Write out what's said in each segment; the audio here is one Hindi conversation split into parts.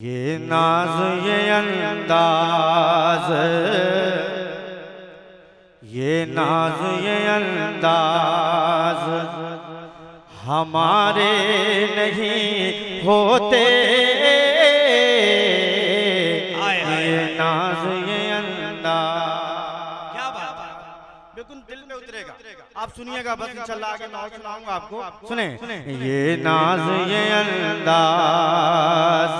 ये नाज ये अंदाज, ये नाज ये अंदाज हमारे नहीं होते। ये नाज ये अंदाज, क्या बात है, बिल्कुल दिल में उतरेगा। आप सुनिएगा, बस इंशाल्लाह आगे मैं और सुनाऊंगा आपको। सुने। ये नाज ये अंदाज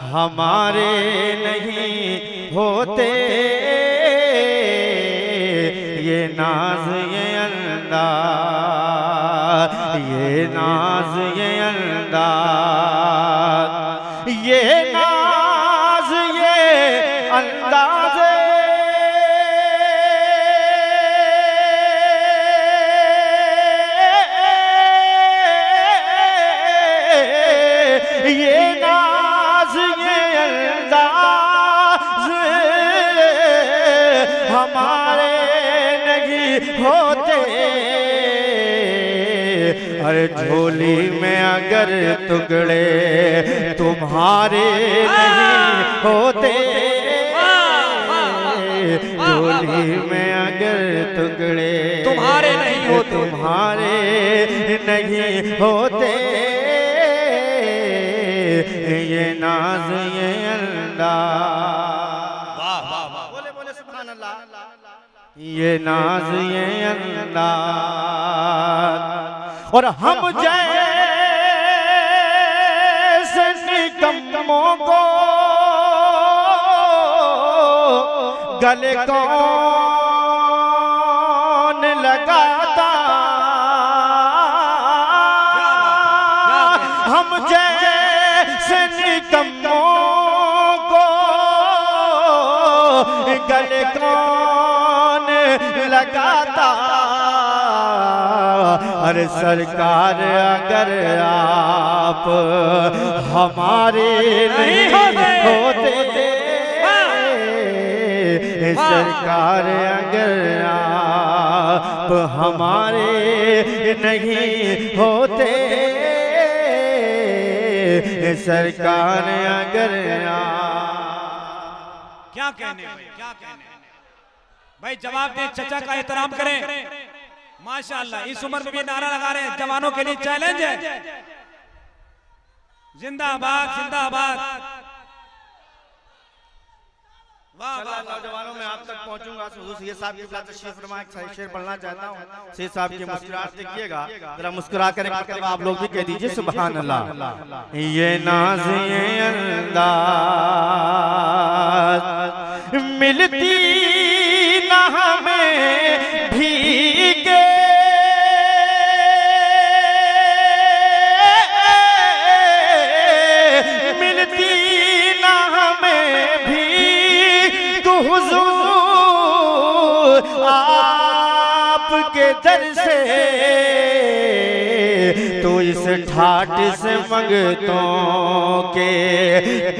हमारे नहीं होते। ये नाज ये अंदाज, ये नाज ये अंदाज, ये नाज ये अंदाज हमारे नहीं होते। अरे झोली में अगर टुकड़े तुम्हारे नहीं होते, झोली में अगर टुकड़े तुम्हारे नहीं होते, तुम्हारे नहीं होते। ये नाज ये अंदाज, ये नाज ये अंदाज, और हम जैसे निकम्मों को गले कौन लगाता। हम जैसे निकम्मों को गले कौन लगाता। अरे सरकार अगर आप हमारे नहीं होते, सरकार अगर आप हमारे नहीं होते, सरकार अगर क्या कहने भाई, जवाब दे, चचा का एहतराम करें। माशाअल्लाह, इस उम्र में भी नारा लगा रहे हैं। जवानों के लिए चैलेंज है, जिंदाबाद जिंदाबाद। नौजवानों में आप तक पहुंचूंगा। ये साहब की तशरीफ फरमा, एक शेर पढ़ना चाहता हूँ। शेर साहब की मुस्कुराहट देखिएगा, जरा मुस्कुरा कर आप लोग भी कह दीजिए सुभान अल्लाह। ये नाज ये अंदाज मिलती ना हमें भीगे, मिलती ना हमें भीग हुजूर आपके दर से। तो इस ठाट से मंगतों के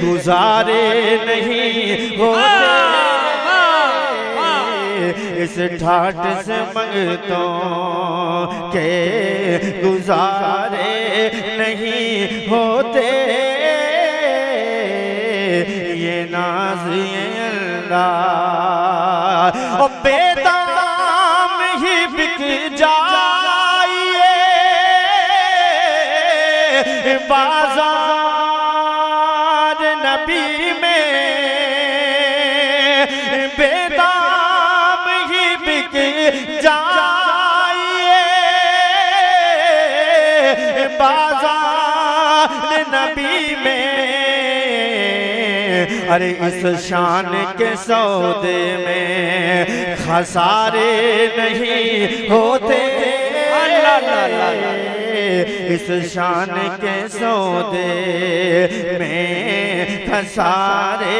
गुजारे नहीं होते, इस ठाट से मंगतों के गुजारे नहीं होते। ये नाज ये अंदाज और बेदाम ही बिक जाइए बाजार नबी में, बेदाम ही बिक जाइए बाजार नबी में। अरे इस शान के सौदे में खसारे नहीं होते। इस शान के सौदे में खसारे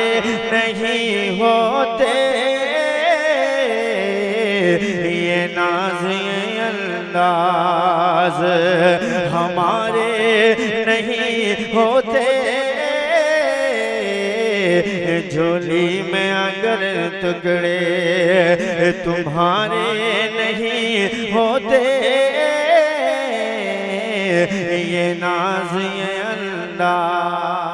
नहीं होते। ये नाज ये अंदाज हमारे नहीं होते। झोली में अगर टुकड़े तुम्हारे नहीं होते, ये नाज़ ये अंदाज़।